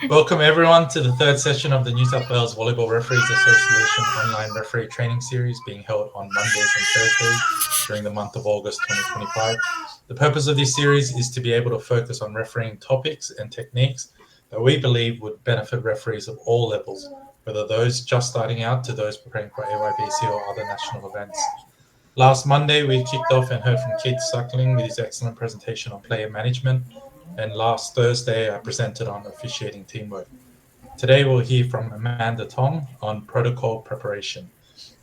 Welcome everyone to the third session of the New South Wales Volleyball Referees Association online referee training series being held on Mondays and Thursdays during the month of August 2025. The purpose of this series is to be able to focus on refereeing topics and techniques that we believe would benefit referees of all levels, whether those just starting out to those preparing for AYBC or other national events. Last Monday, we kicked off and heard from Keith Suckling with his excellent presentation on player management, and last Thursday, I presented on officiating teamwork. Today, we'll hear from Amanda Tong on protocol preparation.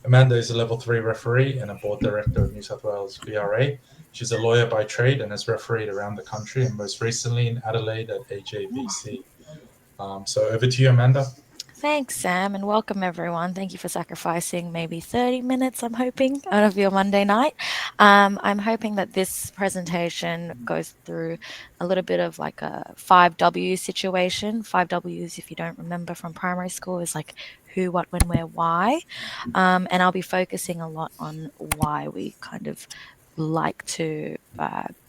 Amanda is a Level 3 referee and a board director of New South Wales VRA. She's a lawyer by trade and has refereed around the country and most recently in Adelaide at AJVC. So over to you, Amanda. Thanks, Sam, and welcome everyone. Thank you for sacrificing maybe 30 minutes, I'm hoping, out of your Monday night. I'm hoping that this presentation goes through a little bit of like a 5W situation. 5Ws, if you don't remember from primary school, is like who, what, when, where, why. And I'll be focusing a lot on why we kind of like to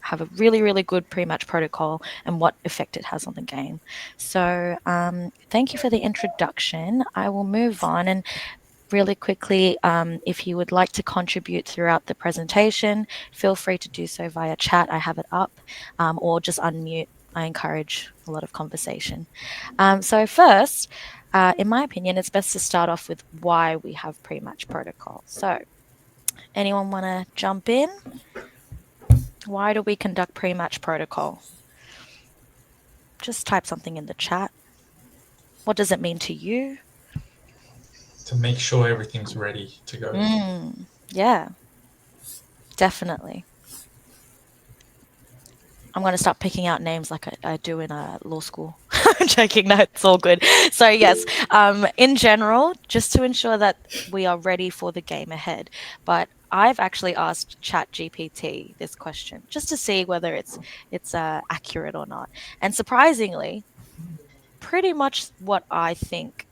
have a really, really good pre-match protocol and what effect it has on the game. So thank you for the introduction. I will move on and really quickly, if you would like to contribute throughout the presentation, feel free to do so via chat. I have it up, or just unmute. I encourage a lot of conversation. So first, in my opinion, it's best to start off with why we have pre-match protocol. So anyone want to jump in? Why do we conduct pre-match protocol? Just type something in the chat. What does it mean to you? To make sure everything's ready to go. Yeah, definitely. I'm going to start picking out names like I do in law school. I'm joking, no, it's all good. So yes, in general, just to ensure that we are ready for the game ahead. But I've actually asked ChatGPT this question just to see whether it's accurate or not. And surprisingly, pretty much what I think,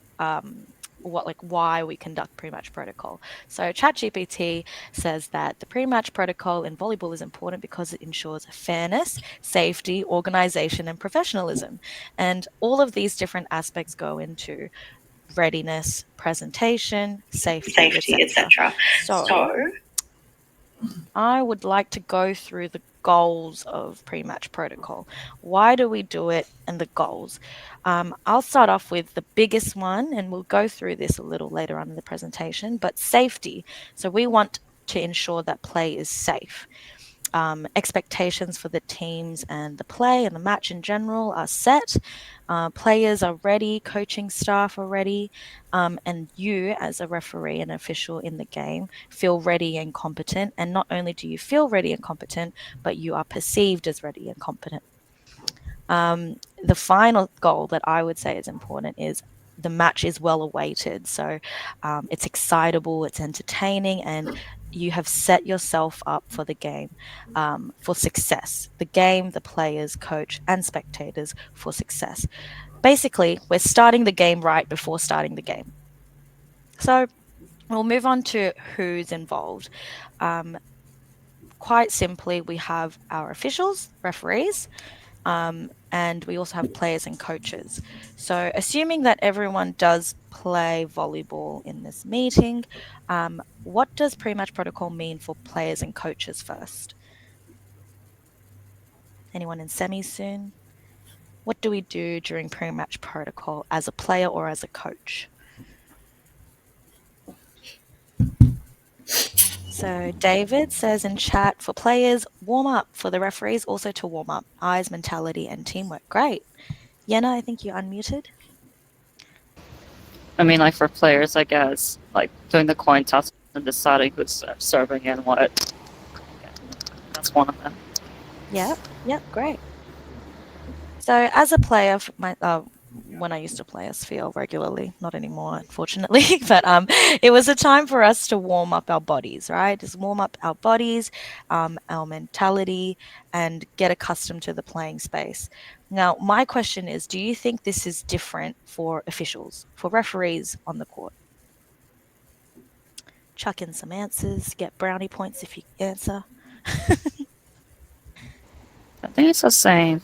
why we conduct pre-match protocol. So ChatGPT says that the pre-match protocol in volleyball is important because it ensures fairness, safety, organization, and professionalism. And all of these different aspects go into readiness, presentation, safety, etc. So I would like to go through the goals of pre-match protocol. Why do we do it and the goals? I'll start off with the biggest one, and we'll go through this a little later on in the presentation, but safety. So we want to ensure that play is safe. Expectations for the teams and the play and the match in general are set. Players are ready, coaching staff are ready, and you as a referee and official in the game feel ready and competent. And not only do you feel ready and competent, but you are perceived as ready and competent. The final goal that I would say is important is the match is well awaited. So it's excitable, it's entertaining, and you have set yourself up for the game for success. The game, the players, coach, and spectators for success. Basically, we're starting the game right before starting the game. So we'll move on to who's involved. Quite simply, we have our officials, referees, and we also have players and coaches. So assuming that everyone does play volleyball in this meeting, what does pre-match protocol mean for players and coaches first? Anyone in semis soon? What do we do during pre-match protocol as a player or as a coach? So David says in chat, for players, warm up. For the referees, also to warm up. Eyes, mentality, and teamwork. Great. Yenna, I think you're unmuted. I mean, like for players, I guess, like doing the coin toss and deciding who's serving and what. Yeah, that's one of them. Yep, great. So as a player, when I used to play Sphere regularly, not anymore, unfortunately, but it was a time for us to warm up our bodies, right? Just warm up our bodies, our mentality, and get accustomed to the playing space. Now, my question is, do you think this is different for officials, for referees on the court? Chuck in some answers, get brownie points if you answer. I think it's the same.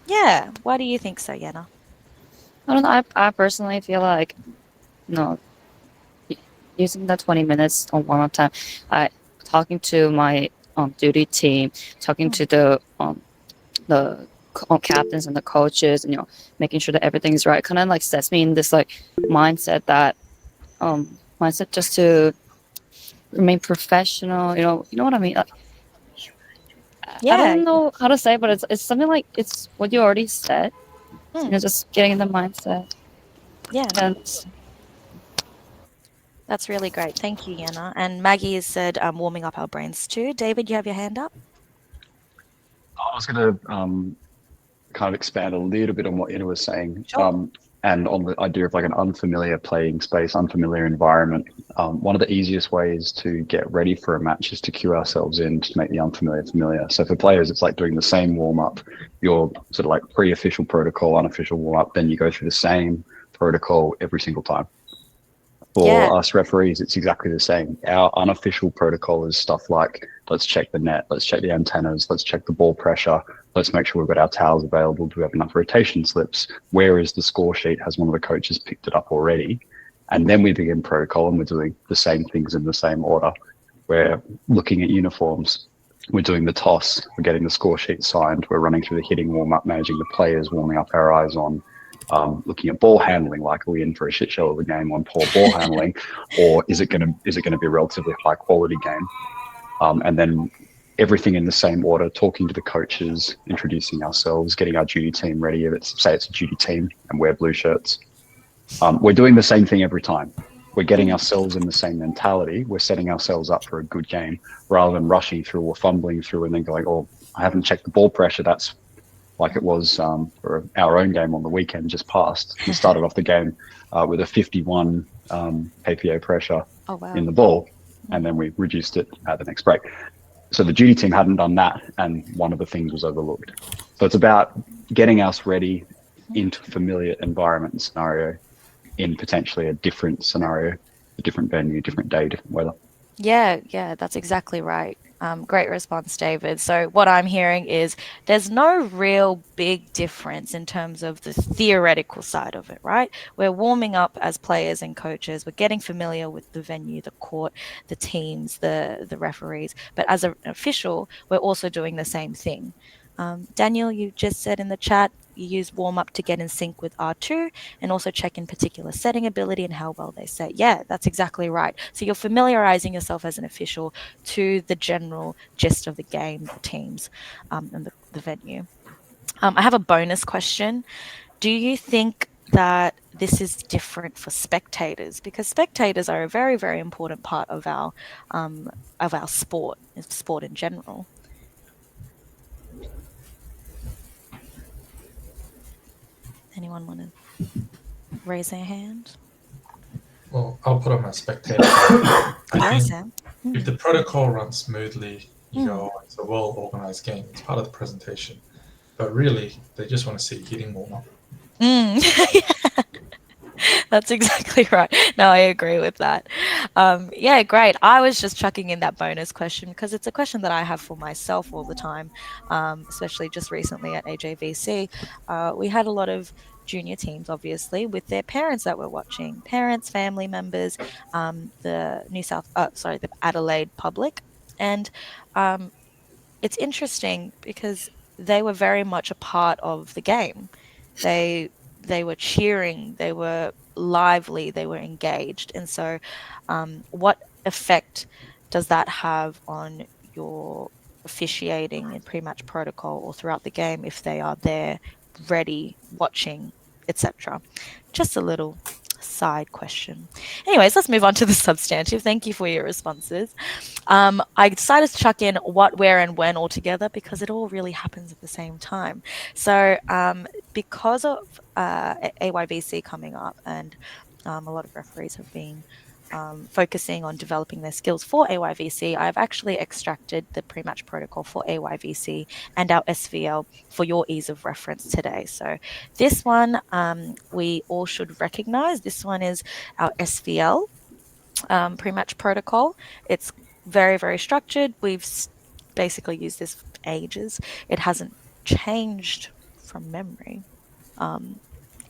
Yeah, why do you think so, Yenna? I don't know. I personally feel like no, using the 20 minutes on warm up time, I talking to my duty team, talking to the captains and the coaches, and making sure that everything's right. Kind of like sets me in this like mindset that mindset just to remain professional. You know what I mean. Like, I Yeah. don't know how to say, but it's something like it's what you already said. Just getting in the mindset. Yeah. And That's really great. Thank you, Yana. And Maggie has said warming up our brains too. David, you have your hand up? I was going to kind of expand a little bit on what Ina was saying, Sure. and on the idea of like an unfamiliar playing space, unfamiliar environment. One of the easiest ways to get ready for a match is to cue ourselves in to make the unfamiliar familiar. So for players, it's like doing the same warm up, your sort of like pre-official protocol, unofficial warm up, then you go through the same protocol every single time. For us referees, it's exactly the same. Our unofficial protocol is stuff like, let's check the net, let's check the antennas, let's check the ball pressure, let's make sure we've got our towels available, do we have enough rotation slips, where is the score sheet, has one of the coaches picked it up already? And then we begin protocol and we're doing the same things in the same order. We're looking at uniforms, we're doing the toss, we're getting the score sheet signed, we're running through the hitting warm-up, managing the players, warming up our eyes on looking at ball handling, like are we in for a shit show of a game on poor ball handling, or is it going to be a relatively high quality game? And then everything in the same order, talking to the coaches, introducing ourselves, getting our duty team ready. If it's say it's a duty team and wear blue shirts, we're doing the same thing every time. We're getting ourselves in the same mentality. We're setting ourselves up for a good game rather than rushing through or fumbling through and then going, oh, I haven't checked the ball pressure. That's like it was for our own game on the weekend just passed. We started off the game with a 51 kPa pressure in the ball, and then we reduced it at the next break. So the duty team hadn't done that, and one of the things was overlooked. So it's about getting us ready into familiar environment and scenario in potentially a different scenario, a different venue, different day, different weather. Yeah, that's exactly right. Great response, David. So what I'm hearing is there's no real big difference in terms of the theoretical side of it, right? We're warming up as players and coaches. We're getting familiar with the venue, the court, the teams, the referees. But as an official, we're also doing the same thing. Daniel, you just said in the chat, you use warm up to get in sync with R2 and also check in particular setting ability and how well they set. Yeah, that's exactly right. So you're familiarizing yourself as an official to the general gist of the game, the teams, and the venue. I have a bonus question. Do you think that this is different for spectators? Because spectators are a very, very important part of our sport in general. Anyone want to raise their hand? Well, I'll put on my spectator. I think Sam. if the protocol runs smoothly, you go, oh, it's a well-organized game. It's part of the presentation. But really, they just want to see hitting warm-up. That's exactly right. No, I agree with that. Yeah, great. I was just chucking in that bonus question because it's a question that I have for myself all the time, especially just recently at AJVC. We had a lot of junior teams, obviously, with their parents that were watching, parents, family members, the Adelaide public. And it's interesting because they were very much a part of the game. They were cheering, they were lively, they were engaged. And so what effect does that have on your officiating in pre-match protocol or throughout the game if they are there, ready, watching, etc.? Just a little side question. Anyways, let's move on to the substantive. Thank you for your responses. I decided to chuck in what, where, and when all together because it all really happens at the same time. So because of AYVC coming up and a lot of referees have been focusing on developing their skills for AYVC, I've actually extracted the pre-match protocol for AYVC and our SVL for your ease of reference today. So this one we all should recognize. This one is our SVL pre-match protocol. It's very, very structured. We've basically used this for ages. It hasn't changed from memory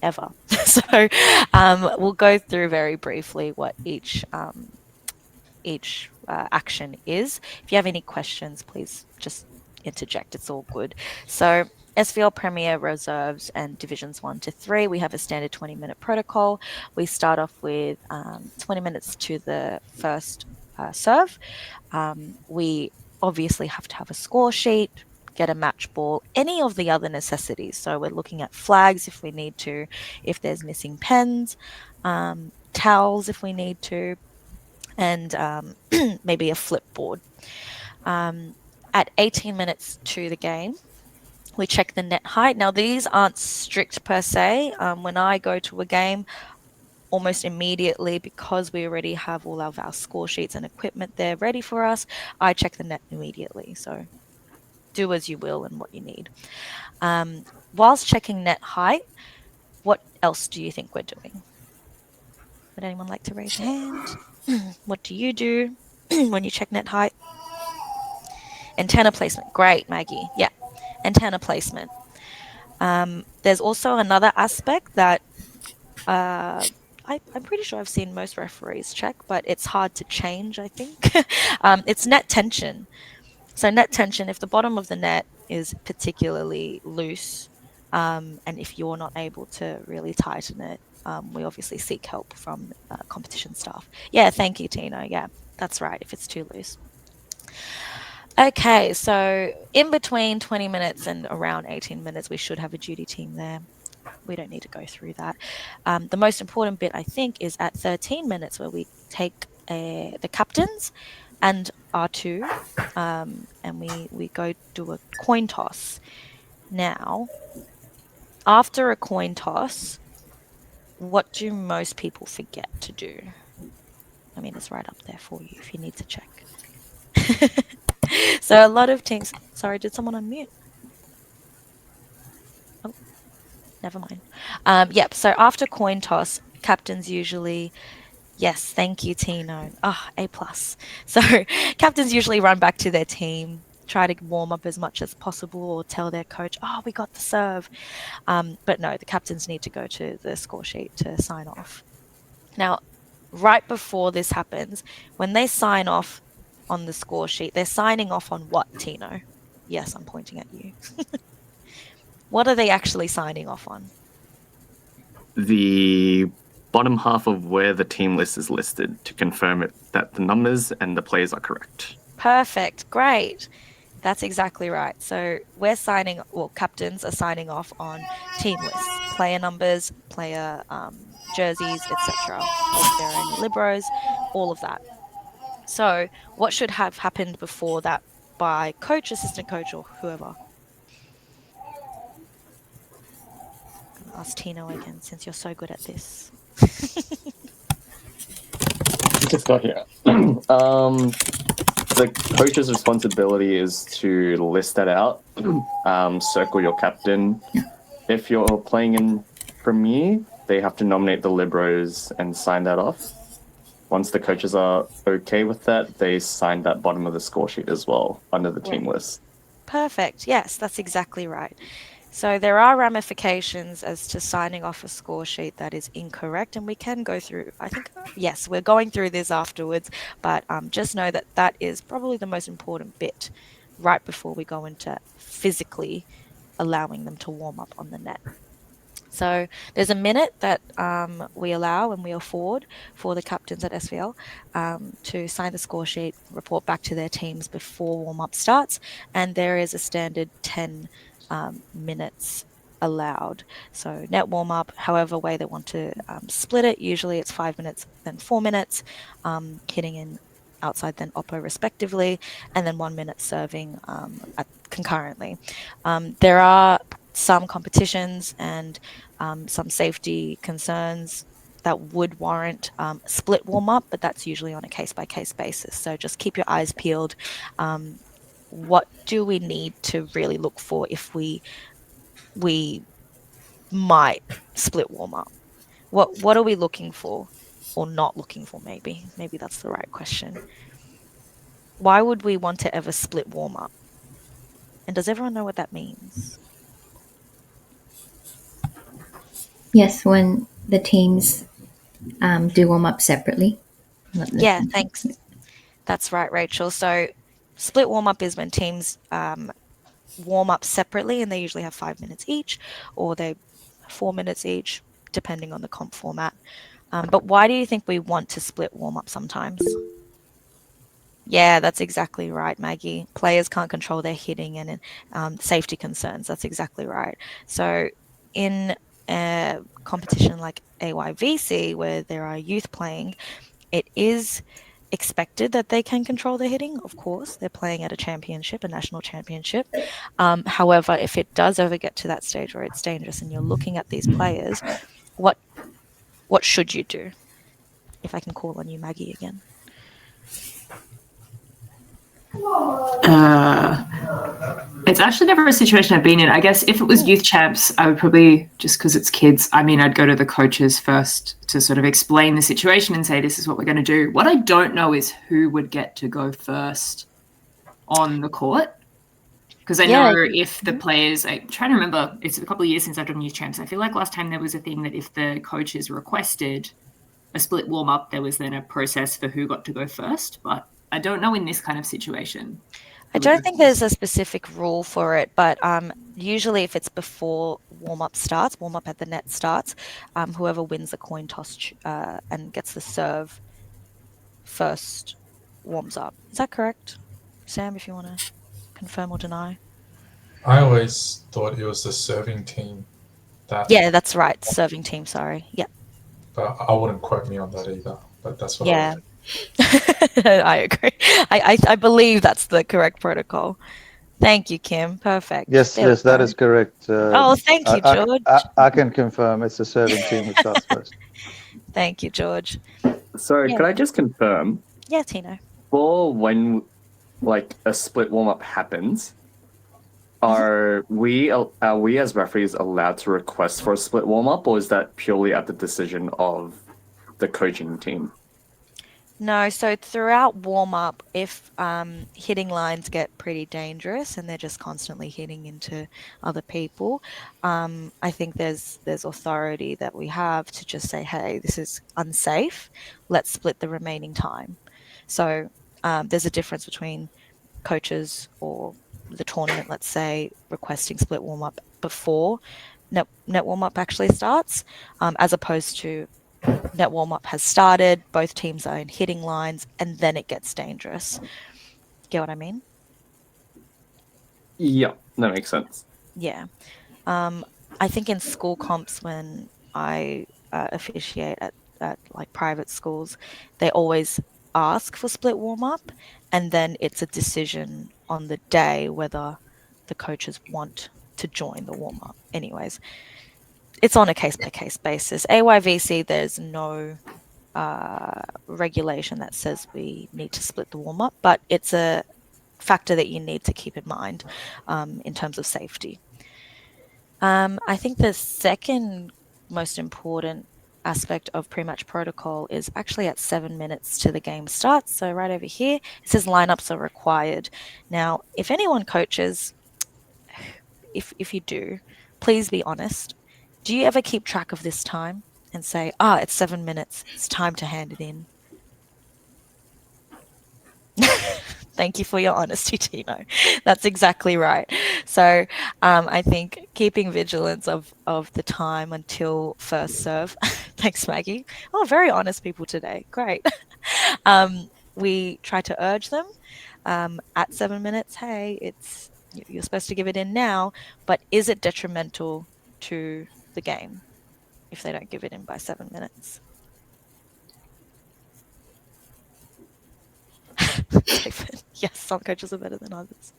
ever. So we'll go through very briefly what each action is. If you have any questions, please just interject. It's all good. So SVL Premier Reserves and Divisions 1 to 3, we have a standard 20-minute protocol. We start off with 20 minutes to the first serve. We obviously have to have a score sheet, get a match ball, any of the other necessities. So we're looking at flags if we need to, if there's missing pens, towels if we need to, and maybe a flip board. At 18 minutes to the game, we check the net height. Now, these aren't strict per se. When I go to a game, almost immediately, because we already have all of our score sheets and equipment there ready for us, I check the net immediately. So do as you will and what you need. Whilst checking net height, what else do you think we're doing? Would anyone like to raise a hand? What do you do when you check net height? Antenna placement. Great, Maggie. Yeah, antenna placement. There's also another aspect that I'm pretty sure I've seen most referees check, but it's hard to change, I think. It's net tension. So net tension, if the bottom of the net is particularly loose, and if you're not able to really tighten it, we obviously seek help from competition staff. Yeah, thank you, Tino. Yeah, that's right, if it's too loose. Okay, so in between 20 minutes and around 18 minutes, we should have a duty team there. We don't need to go through that. The most important bit, I think, is at 13 minutes where we take the captains and R2 and we go do a coin toss. Now, after a coin toss, what do most people forget to do? I mean, it's right up there for you if you need to check. So a lot of teams... Sorry, did someone unmute? Oh, never mind. Yep, so after coin toss, captains usually... Yes, thank you, Tino. A+. So captains usually run back to their team, try to warm up as much as possible, or tell their coach, we got the serve. But no, the captains need to go to the score sheet to sign off. Now, right before this happens, when they sign off on the score sheet, they're signing off on what, Tino? Yes, I'm pointing at you. What are they actually signing off on? The bottom half of where the team list is listed to confirm that the numbers and the players are correct. Perfect. Great. That's exactly right. So we're captains are signing off on team lists, player numbers, player jerseys, etc. If there are any libros, all of that. So what should have happened before that by coach, assistant coach, or whoever? I'm going to ask Tino again, since you're so good at this. Just got here. The coach's responsibility is to list that out, circle your captain. If you're playing in Premier, they have to nominate the libros and sign that off. Once the coaches are okay with that, they sign that bottom of the score sheet as well under the team list. Perfect. Yes, that's exactly right. So there are ramifications as to signing off a score sheet that is incorrect, and we can go through, I think, yes, we're going through this afterwards, but just know that that is probably the most important bit right before we go into physically allowing them to warm up on the net. So there's a minute that we allow and we afford for the captains at SVL to sign the score sheet, report back to their teams before warm-up starts, and there is a standard 10 minutes allowed. So net warm-up, however way they want to split it, usually it's 5 minutes, then 4 minutes, hitting in outside then oppo respectively, and then 1 minute serving concurrently. There are some competitions and some safety concerns that would warrant split warm-up, but that's usually on a case-by-case basis. So just keep your eyes peeled. What do we need to really look for if we might split warm-up? What are we looking for or not looking for, maybe? Maybe that's the right question. Why would we want to ever split warm-up? And does everyone know what that means? Yes, when the teams do warm up separately? Yeah, thanks. That's right, Rachel. So split warm-up is when teams warm up separately, and they usually have 5 minutes each, or they 4 minutes each, depending on the comp format. But why do you think we want to split warm-up sometimes? Yeah, that's exactly right, Maggie. Players can't control their hitting and safety concerns. That's exactly right. So in a competition like AYVC, where there are youth playing, it is expected that they can control their hitting. Of course, they're playing at a championship, a national championship. However, if it does ever get to that stage where it's dangerous and you're looking at these players, what should you do? If I can call on you, Maggie, again. It's actually never a situation I've been in. I guess if it was youth champs, I would probably, just because it's kids, I'd go to the coaches first to sort of explain the situation and say, this is what we're going to do. What I don't know is who would get to go first on the court. Because I know if the players, I'm trying to remember, it's a couple of years since I've done youth champs. I feel like last time there was a thing that if the coaches requested a split warm-up, there was then a process for who got to go first. But I don't know in this kind of situation. I don't think there's a specific rule for it, but usually if it's before warm-up at the net starts, whoever wins the coin toss and gets the serve first warms up. Is that correct? Sam, if you want to confirm or deny. I always thought it was the serving team that... Yeah, that's right. Serving team, sorry. Yeah. But I wouldn't quote me on that either. But that's what I would think. I agree. I believe that's the correct protocol. Thank you, Kim. Perfect. Yes, that is correct. Thank you, George. I can confirm it's the serving team who starts first. Thank you, George. Sorry, could I just confirm? Yeah, Tino. For when a split warm-up happens, are we as referees allowed to request for a split warm-up, or is that purely at the decision of the coaching team? No, so throughout warm-up, if hitting lines get pretty dangerous and they're just constantly hitting into other people, I think there's authority that we have to just say, hey, this is unsafe. Let's split the remaining time. So there's a difference between coaches or the tournament, let's say, requesting split warm-up before net warm-up actually starts, as opposed to net warm-up has started, both teams are in hitting lines, and then it gets dangerous. Get what I mean? Yeah, that makes sense. Yeah. I think in school comps, when I officiate at private schools, they always ask for split warm-up, and then it's a decision on the day whether the coaches want to join the warm-up. Anyways, it's on a case-by-case basis. AYVC, there's no regulation that says we need to split the warm-up, but it's a factor that you need to keep in mind in terms of safety. I think the second most important aspect of pre-match protocol is actually at 7 minutes to the game starts. So right over here, it says lineups are required. Now, if anyone coaches, if you do, please be honest. Do you ever keep track of this time and say, it's 7 minutes, it's time to hand it in? Thank you for your honesty, Tino. That's exactly right. So I think keeping vigilance of the time until first serve. Thanks, Maggie. Oh, very honest people today. Great. We try to urge them at 7 minutes, hey, you're supposed to give it in now, but is it detrimental to the game if they don't give it in by 7 minutes? Yes, some coaches are better than others.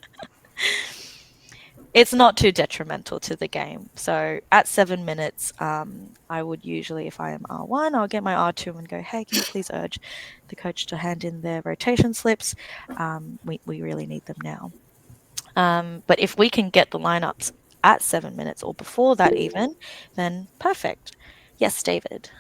It's not too detrimental to the game. So at 7 minutes, I would usually, if I am R1, I'll get my R2 and go, hey, can you please urge the coach to hand in their rotation slips? We really need them now. But if we can get the lineups at 7 minutes or before that even, then perfect. Yes, David.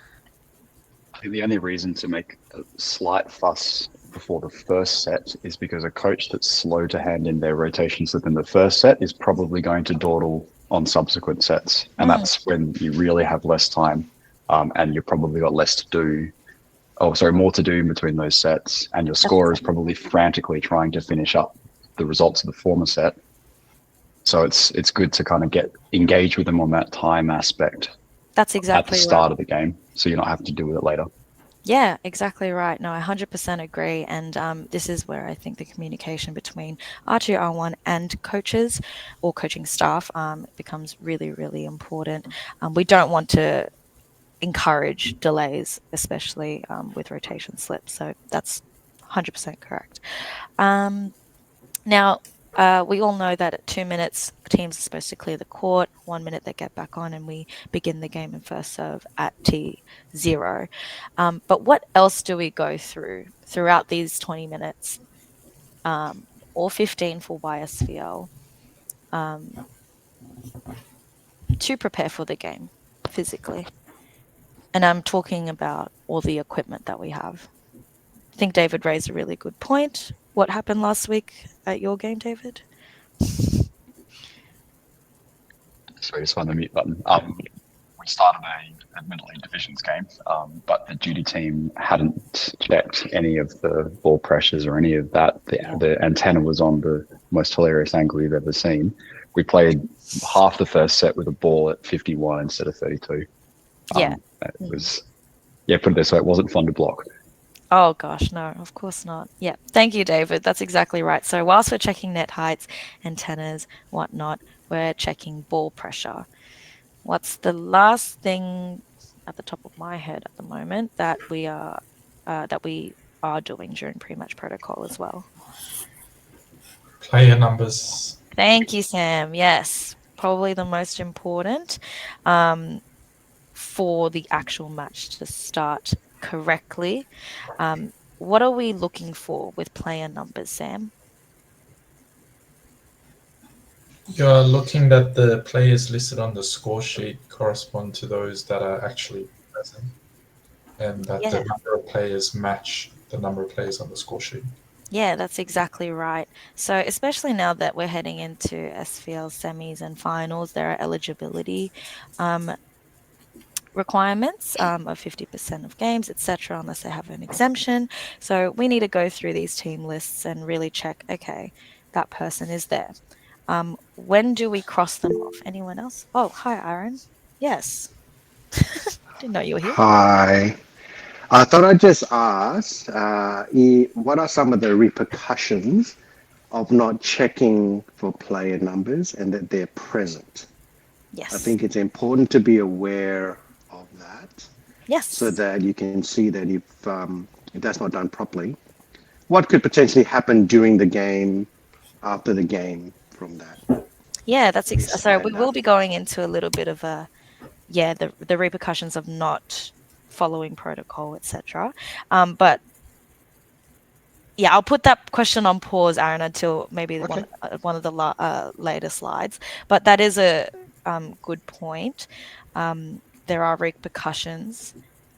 I think the only reason to make a slight fuss before the first set is because a coach that's slow to hand in their rotation slip in the first set is probably going to dawdle on subsequent sets. And that's when you really have less time. and you've probably got less to do. Oh, sorry, more to do in between those sets, and your scorer is probably frantically trying to finish up the results of the former set. So it's good to kind of engage with them on that time aspect. That's exactly at the start right. of the game, so you're not having to deal with it later. Yeah, exactly right. No, I 100% agree. And this is where I think the communication between R2, R1 and coaches or coaching staff becomes really, really important. We don't want to encourage delays, especially with rotation slips. So that's 100% correct. Now, we all know that at 2 minutes, teams are supposed to clear the court. 1 minute they get back on, and we begin the game in first serve at T0. But what else do we go through throughout these 20 minutes, or 15 for YSVL, to prepare for the game physically? And I'm talking about all the equipment that we have. I think David raised a really good point. What happened last week at your game, David? Sorry, just find the mute button. We started a admittedly divisions game, but the duty team hadn't checked any of the ball pressures or any of that. The antenna was on the most hilarious angle you've ever seen. We played half the first set with a ball at 51 instead of 32. Yeah. It was, put it this way, it wasn't fun to block. Oh gosh, no, of course not. Yeah, thank you, David. That's exactly right. So whilst we're checking net heights, antennas, whatnot, we're checking ball pressure. What's the last thing at the top of my head at the moment that we are doing during pre-match protocol as well? Player numbers. Thank you, Sam. Yes, probably the most important for the actual match to start correctly. What are we looking for with player numbers, Sam? You're looking that the players listed on the score sheet correspond to those that are actually present, and that the number of players match the number of players on the score sheet. Yeah, that's exactly right. So especially now that we're heading into SVL semis and finals, there are eligibility requirements of 50% of games, etc., unless they have an exemption. So we need to go through these team lists and really check, okay, that person is there. When do we cross them off? Anyone else? Oh, hi, Aaron. Yes. Didn't know you were here. Hi. I thought I'd just ask, what are some of the repercussions of not checking for player numbers and that they're present? Yes. I think it's important to be aware of that. Yes. So that you can see that if that's not done properly, what could potentially happen during the game, after the game from that? Yeah, that's so we will be going into a little bit of the repercussions of not following protocol, etc. But yeah, I'll put that question on pause, Aaron, until maybe one of the later slides. But that is a good point. There are repercussions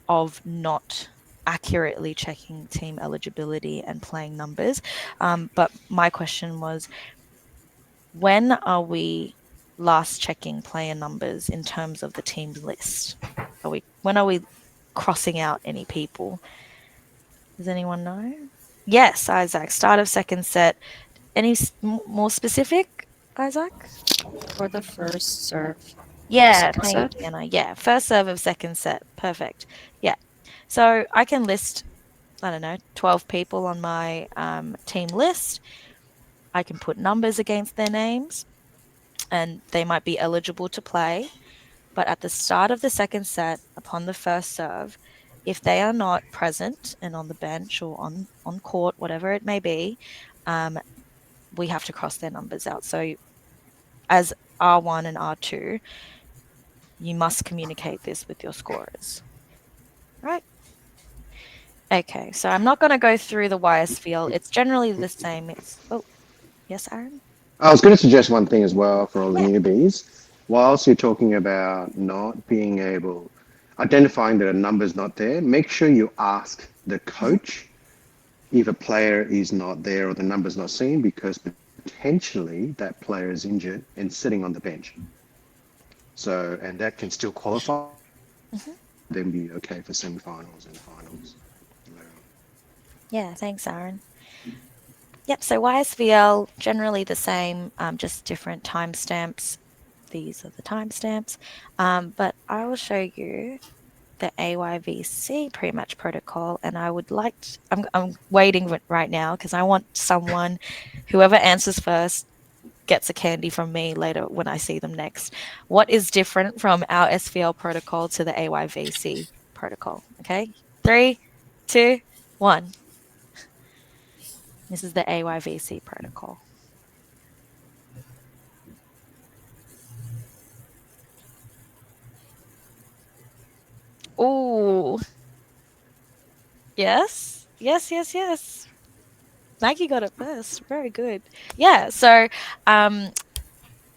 of not accurately checking team eligibility and playing numbers. But my question was, when are we last checking player numbers in terms of the team's list? When are we crossing out any people? Does anyone know? Yes, Isaac. Start of second set. Any more specific, Isaac? For the first serve. Yeah, thank you, Anna. Yeah, first serve of second set. Perfect. Yeah. So I can list, 12 people on my team list. I can put numbers against their names, and they might be eligible to play. But at the start of the second set, upon the first serve, if they are not present and on the bench or on court, whatever it may be, we have to cross their numbers out. So as R1 and R2, you must communicate this with your scorers. Right? Okay, so I'm not going to go through the YSVL. It's generally the same. Yes, Aaron? I was going to suggest one thing as well for all the newbies. Whilst you're talking about not being able, identifying that a number's not there, make sure you ask the coach if a player is not there or the number's not seen, because potentially that player is injured and sitting on the bench. So, and that can still qualify then be okay for semi-finals and finals later on. Yeah, thanks, Aaron. Yep, so YSVL, generally the same, just different timestamps. These are the timestamps. But I will show you the AYVC pre-match protocol, and I would like to, I'm waiting right now because I want someone, whoever answers first, gets a candy from me later when I see them next. What is different from our SVL protocol to the AYVC protocol? Okay, 3, 2, 1. This is the AYVC protocol. Oh, yes, yes, yes, yes. Maggie got it first. Very good. Yeah, so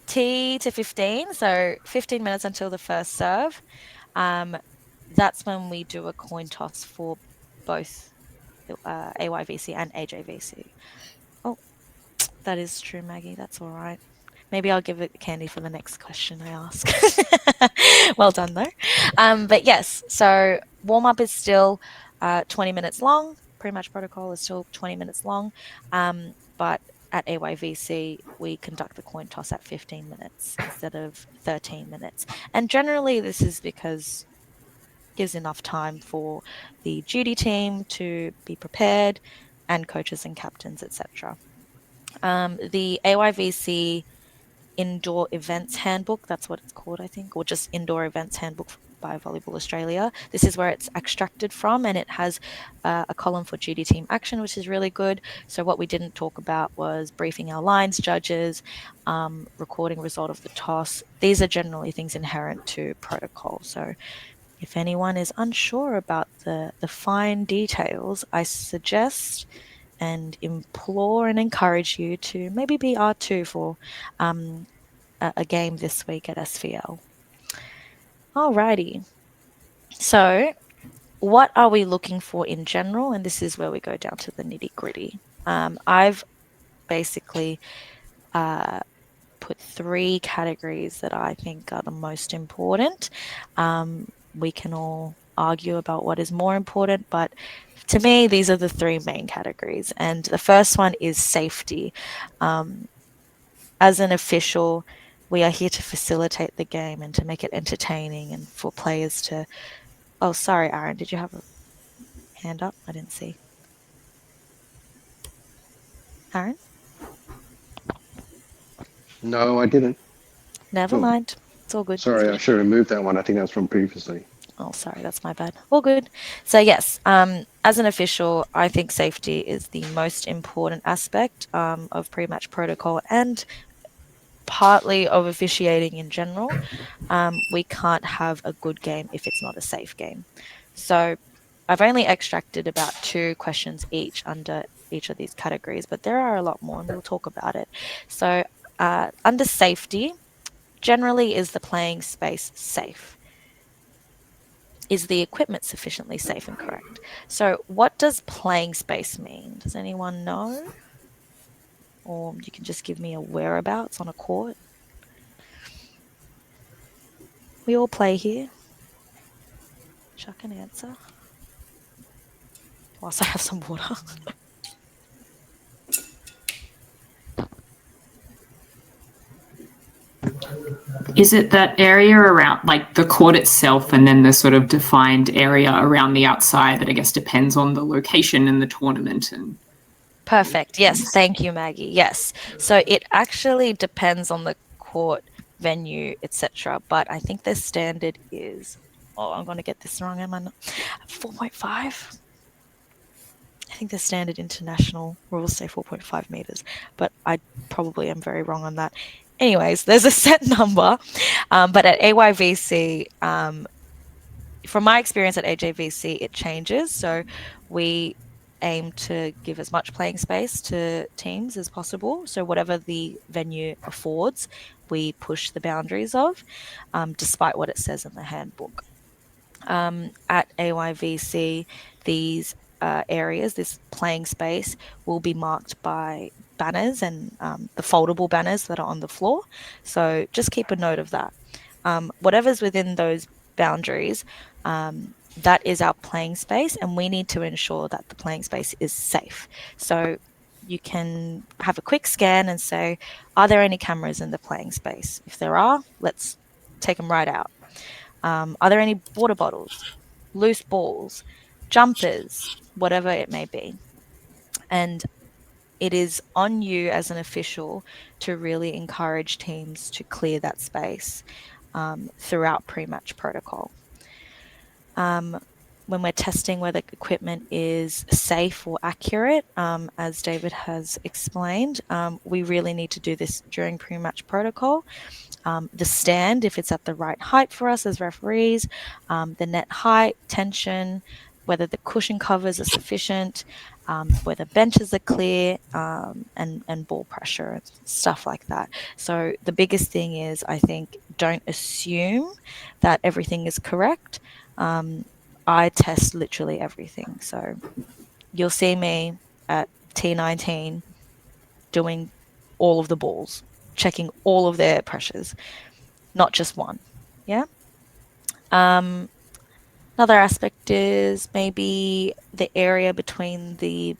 T to 15, so 15 minutes until the first serve. That's when we do a coin toss for both AYVC and AJVC. Oh, that is true, Maggie. That's all right. Maybe I'll give it candy for the next question I ask. Well done, though. But yes, so warm-up is still 20 minutes long. Pre-match protocol is still 20 minutes long. But at AYVC, we conduct the coin toss at 15 minutes instead of 13 minutes. And generally, this is because it gives enough time for the duty team to be prepared and coaches and captains, etc. The AYVC Indoor Events Handbook, that's what it's called, I think, or just Indoor Events Handbook by Volleyball Australia. This is where it's extracted from, and it has a column for duty team action, which is really good. So what we didn't talk about was briefing our lines judges, recording result of the toss. These are generally things inherent to protocol. So if anyone is unsure about the fine details, I suggest and implore and encourage you to maybe be R2 for a game this week at SVL. Alrighty. So what are we looking for in general? And this is where we go down to the nitty gritty. I've basically put 3 categories that I think are the most important. We can all argue about what is more important, but to me, these are the 3 main categories. And the first one is safety. As an official, we are here to facilitate the game and to make it entertaining and for players to... Oh, sorry, Aaron, did you have a hand up? I didn't see. Aaron? No, I didn't. Never mind. It's all good. Sorry, I should have removed that one. I think that was from previously. Oh, sorry, that's my bad. All good. So yes, as an official, I think safety is the most important aspect of pre-match protocol and partly of officiating in general. We can't have a good game if it's not a safe game. So I've only extracted about 2 questions each under each of these categories, but there are a lot more and we'll talk about it. So under safety, generally, is the playing space safe? Is the equipment sufficiently safe and correct? So what does playing space mean? Does anyone know? Or you can just give me a whereabouts on a court. We all play here. Chuck an answer. Whilst I have some water. Is it that area around, like the court itself, and then the sort of defined area around the outside that I guess depends on the location and the tournament? And Perfect. Yes. Thank you, Maggie. Yes. So it actually depends on the court, venue, etc. But I think the standard is... Oh, I'm going to get this wrong, am I not? 4.5? I think the standard international rules say 4.5 meters, but I probably am very wrong on that. Anyways, there's a set number, but at AYVC, from my experience at AJVC, it changes. So we aim to give as much playing space to teams as possible. So whatever the venue affords, we push the boundaries of, despite what it says in the handbook. At AYVC, these areas, this playing space, will be marked by banners and the foldable banners that are on the floor. So just keep a note of that. Whatever's within those boundaries, That is our playing space, and we need to ensure that the playing space is safe. So you can have a quick scan and say, are there any cameras in the playing space? If there are, let's take them right out. Are there any water bottles, loose balls, jumpers, whatever it may be? And it is on you as an official to really encourage teams to clear that space throughout pre-match protocol. When we're testing whether equipment is safe or accurate, as David has explained, we really need to do this during pre-match protocol. The stand, if it's at the right height for us as referees, the net height, tension, whether the cushion covers are sufficient, whether benches are clear, and ball pressure and stuff like that. So the biggest thing is, I think, don't assume that everything is correct. I test literally everything. So you'll see me at T19 doing all of the balls, checking all of their pressures, not just one. Yeah. Another aspect is maybe the area between the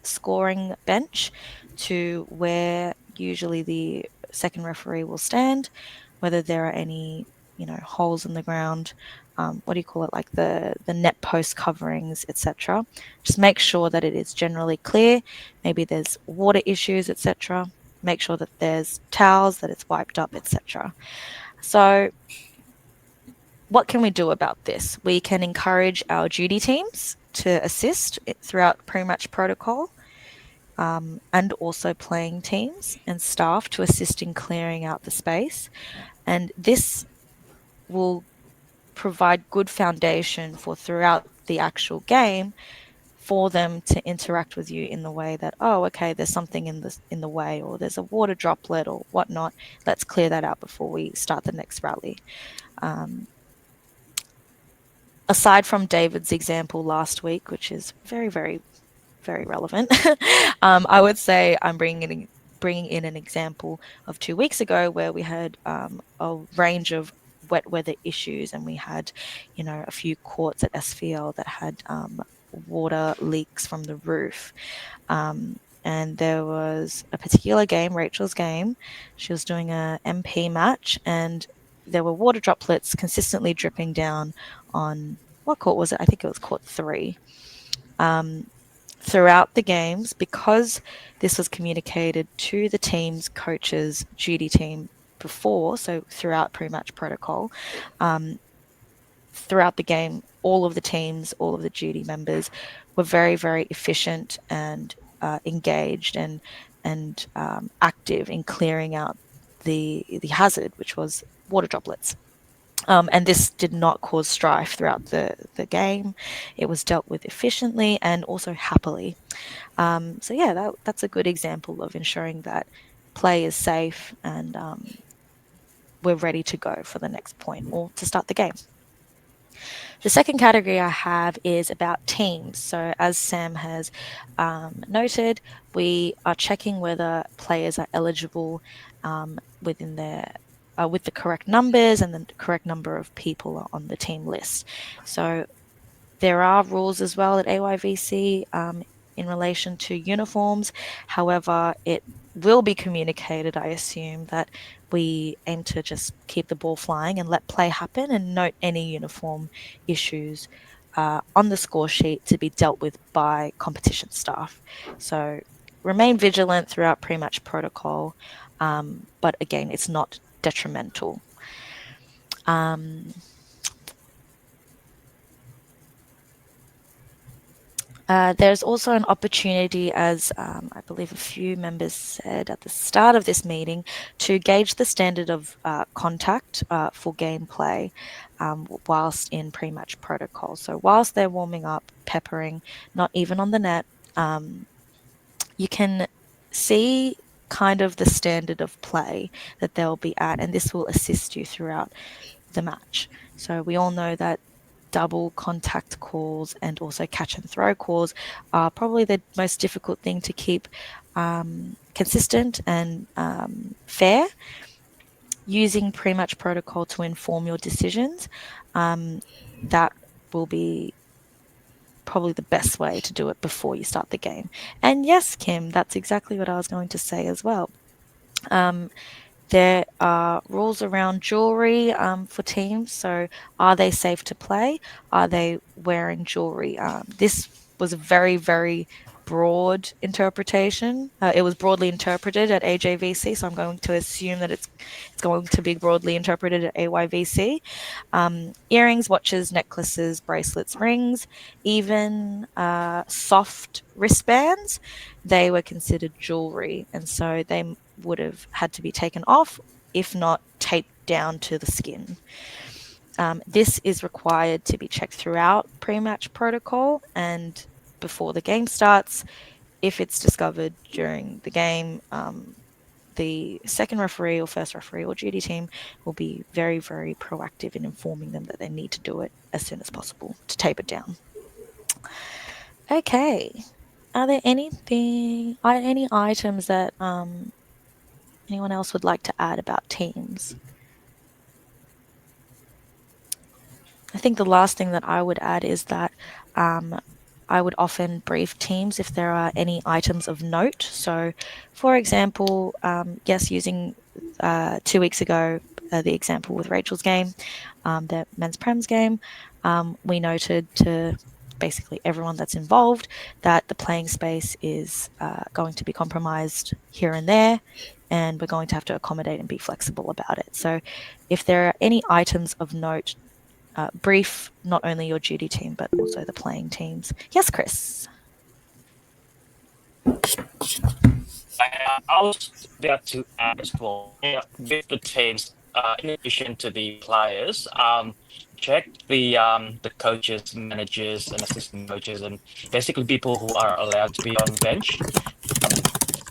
scoring bench to where usually the second referee will stand, whether there are any, holes in the ground, what do you call it, like the net post coverings, etc. Just make sure that it is generally clear. Maybe there's water issues, etc. Make sure that there's towels, that it's wiped up, etc. So what can we do about this? We can encourage our duty teams to assist throughout pre-match protocol, and also playing teams and staff to assist in clearing out the space. And this will provide good foundation for throughout the actual game for them to interact with you in the way that, oh, okay, there's something in the way, or there's a water droplet or whatnot. Let's clear that out before we start the next rally. Aside from David's example last week, which is very, very, very relevant, I would say I'm bringing in an example of 2 weeks ago where we had a range of wet weather issues, and we had, a few courts at SVL that had water leaks from the roof. And there was a particular game, Rachel's game. She was doing a MP match, and there were water droplets consistently dripping down on, what court was it? I think it was court 3. Throughout the games, because this was communicated to the team's coaches, duty team before, so throughout pre-match protocol, throughout the game, all of the teams, all of the duty members were very, very efficient and engaged and active in clearing out the hazard, which was water droplets. And this did not cause strife throughout the game. It was dealt with efficiently and also happily. So yeah, that's a good example of ensuring that play is safe and we're ready to go for the next point or to start the game. The second category I have is about teams. So as Sam has noted, we are checking whether players are eligible within their with the correct numbers and the correct number of people on the team list. So there are rules as well at AYVC in relation to uniforms. However, it will be communicated, I assume, that we aim to just keep the ball flying and let play happen and note any uniform issues on the score sheet to be dealt with by competition staff. So remain vigilant throughout pre-match protocol, but again, it's not detrimental. There's also an opportunity, as I believe a few members said at the start of this meeting, to gauge the standard of contact for gameplay whilst in pre-match protocol. So whilst they're warming up, peppering, not even on the net, you can see kind of the standard of play that they'll be at, and this will assist you throughout the match. So we all know that double contact calls and also catch and throw calls are probably the most difficult thing to keep consistent and fair. using pre-match protocol to inform your decisions, that will be probably the best way to do it before you start the game. And yes, Kim, that's exactly what I was going to say as well. There are rules around jewelry for teams. So, are they safe to play? Are they wearing jewelry? This was a very, very broad interpretation. It was broadly interpreted at AJVC, so I'm going to assume that it's going to be broadly interpreted at AYVC. Earrings, watches, necklaces, bracelets, rings, even soft wristbands, they were considered jewelry, and so they would have had to be taken off, if not taped down to the skin. This is required to be checked throughout pre-match protocol and before the game starts. If it's discovered during the game, the second referee or first referee or duty team will be very, very proactive in informing them that they need to do it as soon as possible to tape it down. Okay. Are there any items that anyone else would like to add about teams? I think the last thing that I would add is that I would often brief teams if there are any items of note. So, for example, yes, using 2 weeks ago, the example with Rachel's game, the men's prems game, we noted to basically everyone that's involved that the playing space is going to be compromised here and there, and we're going to have to accommodate and be flexible about it. So if there are any items of note, brief not only your duty team but also the playing teams. Yes, Chris. I was there to add as well. Yeah, with the teams, in addition to the players, check the coaches, managers, and assistant coaches, and basically people who are allowed to be on bench.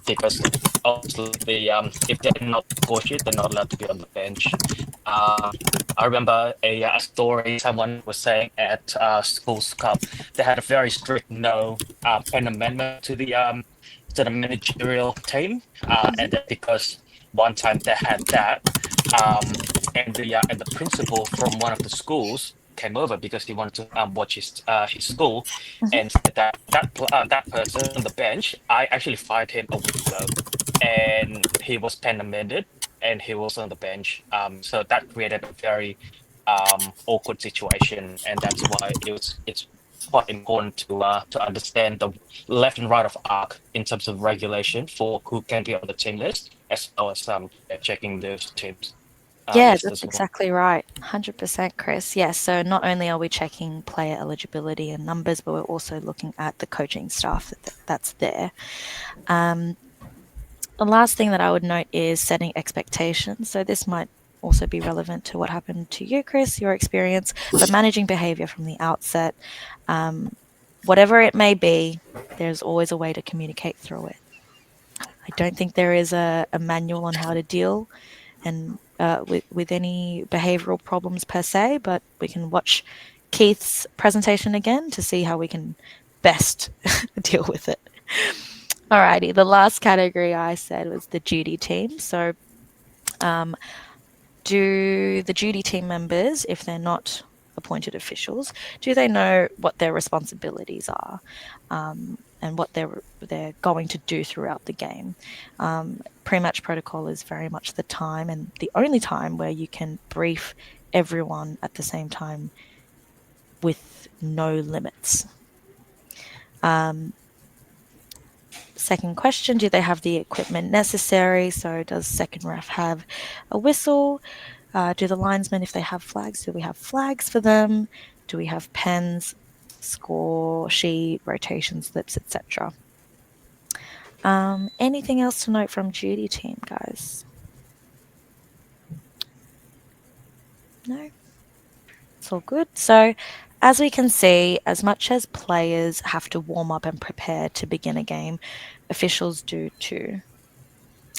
Because obviously if they're not coached, they're not allowed to be on the bench. I remember a story someone was saying at Schools Cup. They had a very strict no pen amendment to the managerial team, and then because one time they had that, and the principal from one of the schools came over because he wanted to watch his school, and said that that person on the bench, I actually fired him a week ago, and he was pen amended, and he was on the bench. So that created a very awkward situation, and that's why it's quite important to understand the left and right of arc in terms of regulation for who can be on the team list, as well as checking those teams. Yeah, List that's as well. exactly right. 100%, Chris. Yes, so not only are we checking player eligibility and numbers, but we're also looking at the coaching staff that's there. The last thing that I would note is setting expectations. So this might also be relevant to what happened to you, Chris, your experience, but managing behavior from the outset. Whatever it may be, there's always a way to communicate through it. I don't think there is a manual on how to deal and with any behavioral problems per se, but we can watch Keith's presentation again to see how we can best deal with it. Alrighty, the last category I said was the duty team. So do the duty team members, if they're not appointed officials, do they know what their responsibilities are and what they're going to do throughout the game? Pre-match protocol is very much the time and the only time where you can brief everyone at the same time with no limits. Second question, do they have the equipment necessary? So does second ref have a whistle? Do the linesmen, if they have flags, do we have flags for them? Do we have pens, score sheet, rotation slips, etc.? Anything else to note from duty team, guys? No? It's all good. So as we can see, as much as players have to warm up and prepare to begin a game, officials do too.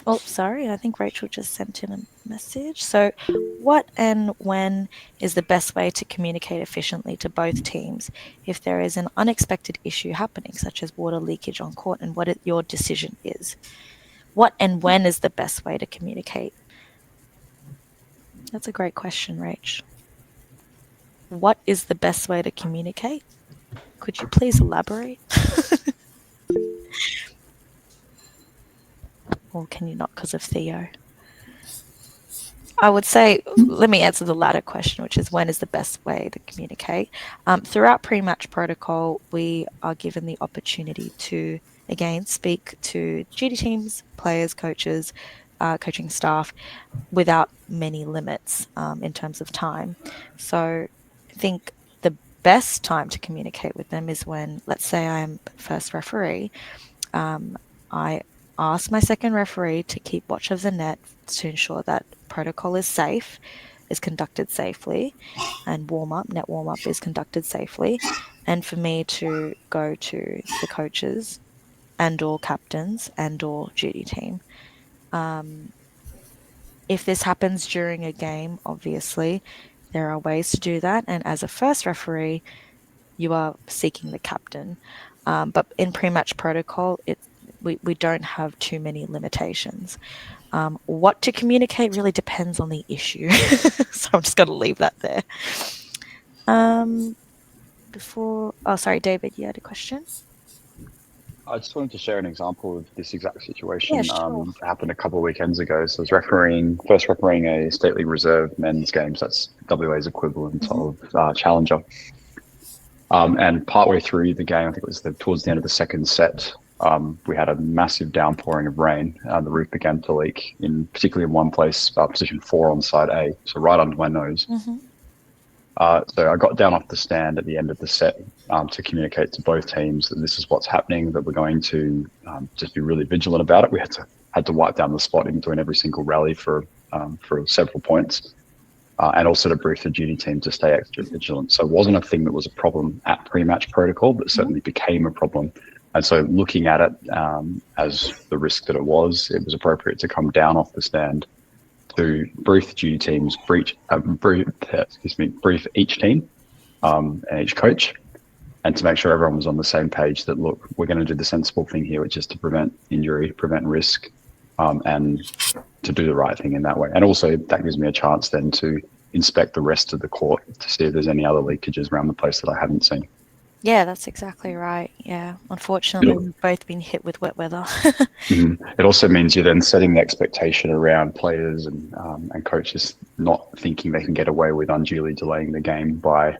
Oh, sorry, I think Rachel just sent in a message. So what and when is the best way to communicate efficiently to both teams if there is an unexpected issue happening, such as water leakage on court, and what your decision is? What and when is the best way to communicate? That's a great question, Rach. What is the best way to communicate? Could you please elaborate? Or can you not because of Theo? I would say, let me answer the latter question, which is when is the best way to communicate? Throughout pre-match protocol, we are given the opportunity to, again, speak to duty teams, players, coaches, coaching staff without many limits in terms of time. So I think the best time to communicate with them is when, let's say I'm first referee, I ask my second referee to keep watch of the net to ensure that protocol is safe, is conducted safely, and net warm up is conducted safely, and for me to go to the coaches and or captains and or duty team. If this happens during a game, obviously, there are ways to do that. And as a first referee, you are seeking the captain. But in pre-match protocol, we don't have too many limitations. What to communicate really depends on the issue. So I'm just going to leave that there. Sorry, David, you had a question? I just wanted to share an example of this exact situation. Yeah, sure. It happened a couple of weekends ago. So I was first refereeing a State League Reserve men's games. That's WA's equivalent of Challenger. And partway through the game, I think it was towards the end of the second set, we had a massive downpouring of rain. The roof began to leak, particularly in one place, position 4 on side A, so right under my nose. So I got down off the stand at the end of the set to communicate to both teams that this is what's happening, that we're going to just be really vigilant about it. We had to wipe down the spot in between every single rally for several points, and also to brief the duty team to stay extra vigilant. So it wasn't a thing that was a problem at pre-match protocol, but certainly became a problem. And so looking at it as the risk that it was appropriate to come down off the stand to brief the duty teams, brief each team and each coach, and to make sure everyone was on the same page that, look, we're going to do the sensible thing here, which is to prevent injury, prevent risk, and to do the right thing in that way. And also that gives me a chance then to inspect the rest of the court to see if there's any other leakages around the place that I haven't seen. Yeah, that's exactly right. Yeah, unfortunately, we've both been hit with wet weather. It also means you're then setting the expectation around players and coaches not thinking they can get away with unduly delaying the game by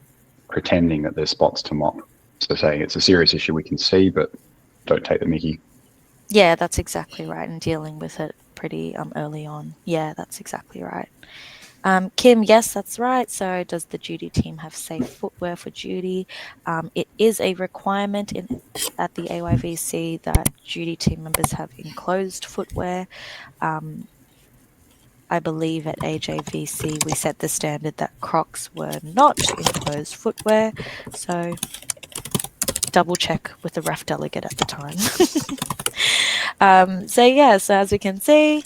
pretending that there's spots to mop. So saying it's a serious issue we can see, but don't take the mickey. Yeah, that's exactly right, and dealing with it pretty early on. Yeah, that's exactly right. Kim, yes, that's right. So does the duty team have safe footwear for duty? It is a requirement at the AYVC that duty team members have enclosed footwear. I believe at AJVC we set the standard that Crocs were not enclosed footwear. So double check with the ref delegate at the time. So as we can see,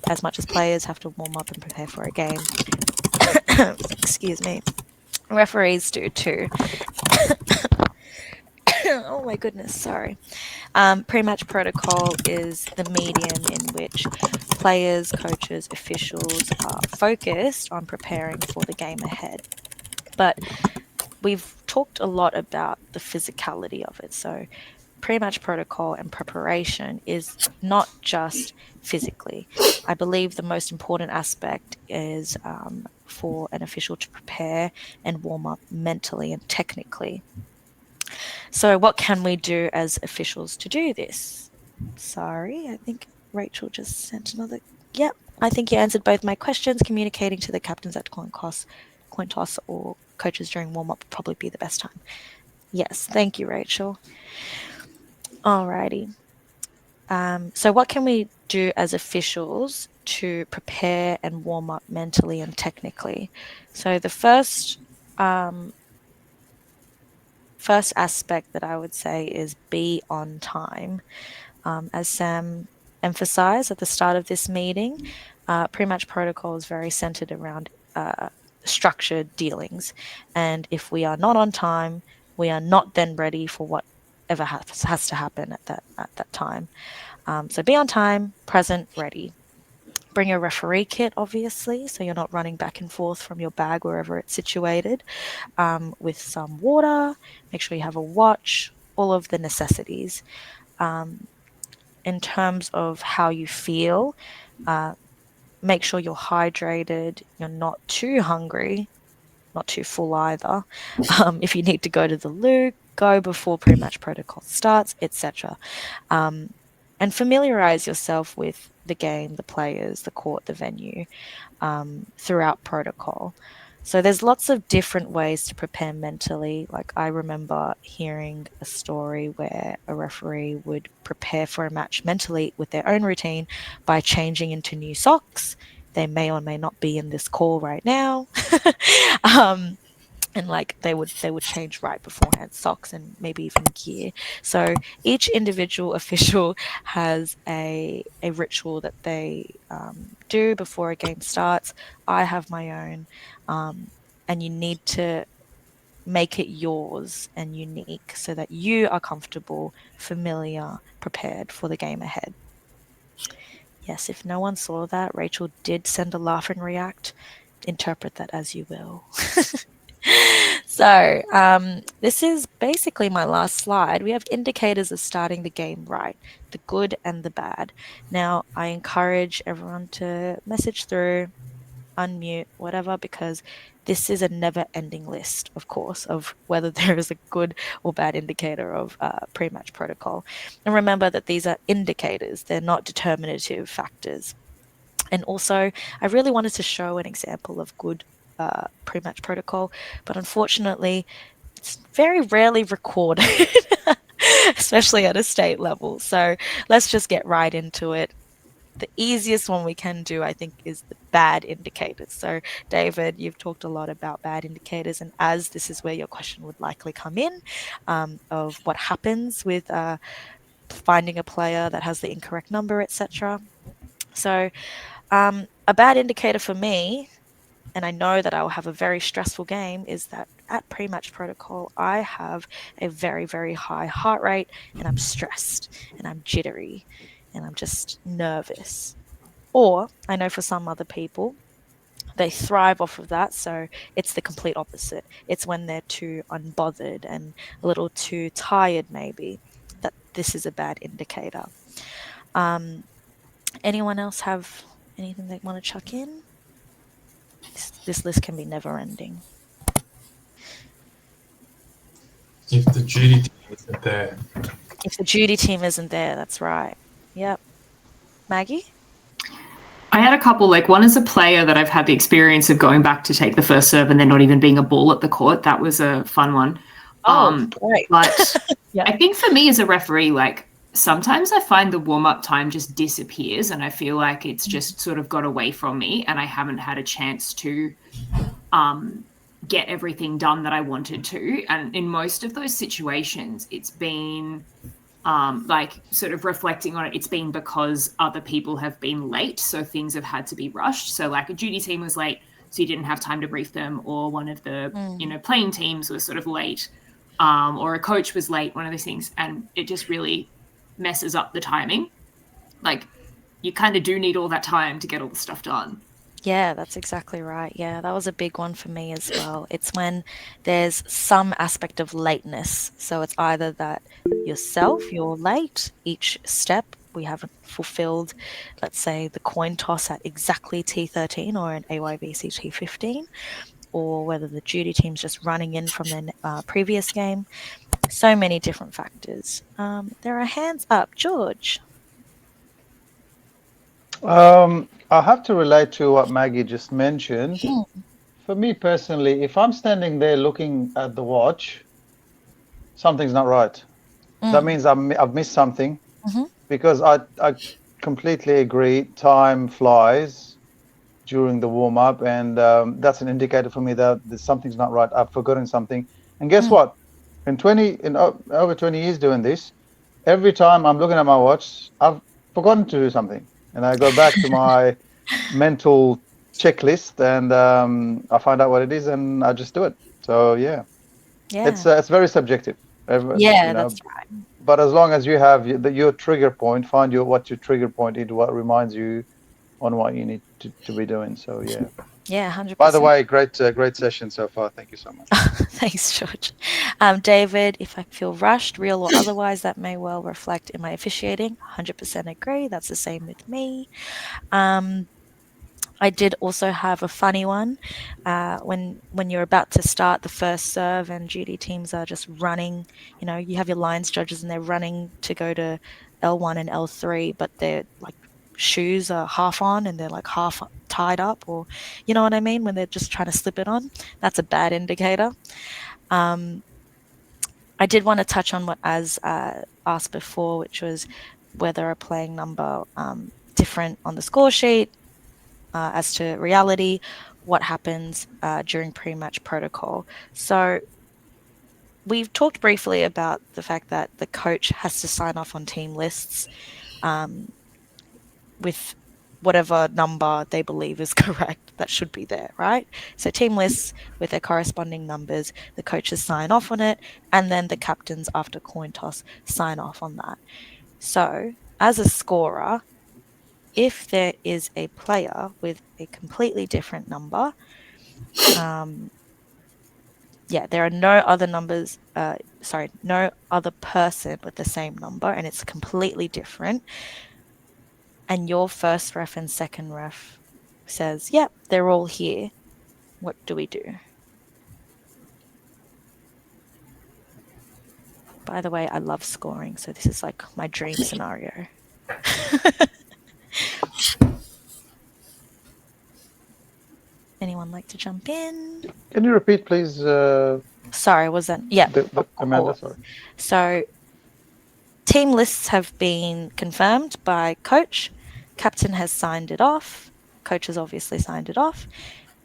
as much as players have to warm up and prepare for a game, excuse me, referees do too. Oh my goodness, sorry. Pre-match protocol is the medium in which players, coaches, officials are focused on preparing for the game ahead. But we've talked a lot about the physicality of it. So pre-match protocol and preparation is not just physically. I believe the most important aspect is for an official to prepare and warm up mentally and technically. So what can we do as officials to do this? Sorry, I think Rachel just sent another. Yep, I think you answered both my questions. Communicating to the captains at coin toss or coaches during warm-up would probably be the best time. Yes, thank you, Rachel. Alrighty. So what can we do as officials to prepare and warm up mentally and technically? So the first aspect that I would say is be on time. As Sam emphasized at the start of this meeting, pre-match protocol is very centered around structured dealings. And if we are not on time, we are not then ready for whatever has to happen at that time. So be on time, present, ready. Bring a referee kit, obviously, so you're not running back and forth from your bag wherever it's situated, with some water. Make sure you have a watch, all of the necessities. In terms of how you feel, make sure you're hydrated, you're not too hungry, not too full either. If you need to go to the loo, go before pre-match protocol starts, etc. And familiarize yourself with the game, the players, the court, the venue, throughout protocol. So there's lots of different ways to prepare mentally. Like I remember hearing a story where a referee would prepare for a match mentally with their own routine by changing into new socks. They may or may not be in this call right now. And like they would change right beforehand, socks and maybe even gear. So each individual official has a ritual that they do before a game starts. I have my own, and you need to make it yours and unique so that you are comfortable, familiar, prepared for the game ahead. Yes, if no one saw that, Rachel did send a laugh and react. Interpret that as you will. So this is basically my last slide. We have indicators of starting the game right, the good and the bad. Now, I encourage everyone to message through, unmute, whatever, because this is a never-ending list, of course, of whether there is a good or bad indicator of pre-match protocol. And remember that these are indicators. They're not determinative factors. And also, I really wanted to show an example of good pre-match protocol, but unfortunately, it's very rarely recorded, especially at a state level. So let's just get right into it. The easiest one we can do, I think, is the bad indicators. So, David, you've talked a lot about bad indicators, and as this is where your question would likely come in, of what happens with finding a player that has the incorrect number, etc. So, a bad indicator for me, and I know that I will have a very stressful game, is that at pre-match protocol, I have a very, very high heart rate and I'm stressed and I'm jittery and I'm just nervous. Or I know for some other people, they thrive off of that. So it's the complete opposite. It's when they're too unbothered and a little too tired, maybe, that this is a bad indicator. Anyone else have anything they want to chuck in? This list can be never ending. If the duty team isn't there. If the duty team isn't there, that's right. Yep. Maggie? I had a couple, like one is a player that I've had the experience of going back to take the first serve and there not even being a ball at the court. That was a fun one. Great. But Yeah. I think for me as a referee, like sometimes I find the warm-up time just disappears and I feel like it's just sort of got away from me and I haven't had a chance to get everything done that I wanted to. And in most of those situations, it's been like sort of reflecting on it, it's been because other people have been late, so things have had to be rushed. So like a duty team was late, so you didn't have time to brief them, or one of the playing teams was sort of late, or a coach was late, one of those things, and it just really messes up the timing. Like you kind of do need all that time to get all the stuff done. Yeah, that's exactly right. Yeah, that was a big one for me as well. It's when there's some aspect of lateness. So it's either that you're late each step. We haven't fulfilled, let's say, the coin toss at exactly T13 or an AYVC T15, or whether the duty team's just running in from their previous game. So many different factors. There are hands up. George? I have to relate to what Maggie just mentioned. For me personally, if I'm standing there looking at the watch, something's not right. That means I've missed something, because I completely agree. Time flies during the warm-up, and that's an indicator for me that something's not right. I've forgotten something. And guess what? In over 20 years doing this, every time I'm looking at my watch, I've forgotten to do something. And I go back to my mental checklist and I find out what it is and I just do it. So yeah. It's very subjective. That's right. But as long as you have your trigger point, find what your trigger point is, what reminds you on what you need to be doing. So yeah. Yeah, 100%. By the way, great session so far. Thank you so much. Thanks, George. David, if I feel rushed, real or otherwise, that may well reflect in my officiating. 100% agree. That's the same with me. I did also have a funny one. When you're about to start the first serve and duty teams are just running, you have your lines judges and they're running to go to L1 and L3, but their like shoes are half on and they're like half tied up, or you know what I mean, when they're just trying to slip it on. That's a bad indicator. I did want to touch on what Az asked before, which was whether a playing number different on the score sheet as to reality, what happens during pre-match protocol. So we've talked briefly about the fact that the coach has to sign off on team lists with whatever number they believe is correct that should be there, right? So team lists with their corresponding numbers, the coaches sign off on it, and then the captains, after coin toss, sign off on that. So as a scorer, if there is a player with a completely different number, there are no other numbers, no other person with the same number, and it's completely different, and your first ref and second ref says, yep, they're all here, what do we do? By the way, I love scoring, so this is like my dream scenario. Anyone like to jump in? Can you repeat, please? Sorry, was that? Yeah. Amanda, sorry. So team lists have been confirmed by coach. Captain has signed it off. Coach has obviously signed it off.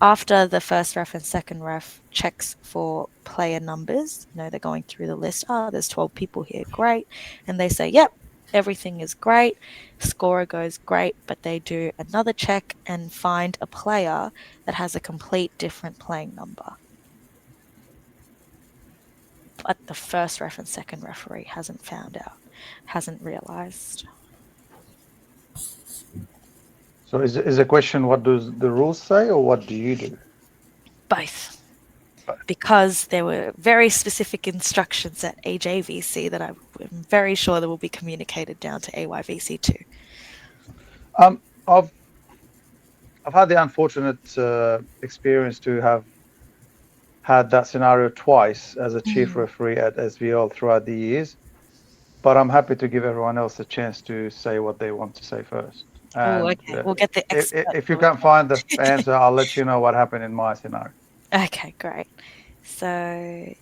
After the first ref and second ref checks for player numbers, they're going through the list. Oh, there's 12 people here. Great. And they say, yep, everything is great. Scorer goes great, but they do another check and find a player that has a complete different playing number. But the first ref and second referee hasn't found out, hasn't realised. So is the question, what does the rules say, or what do you do? Both. Because there were very specific instructions at AJVC that I'm very sure that will be communicated down to AYVC too. I've had the unfortunate experience to have had that scenario twice as a chief referee at SVL throughout the years, but I'm happy to give everyone else a chance to say what they want to say first. Oh, okay. We'll get the expert. If you can't find the answer, I'll let you know what happened in my scenario. Okay, great. So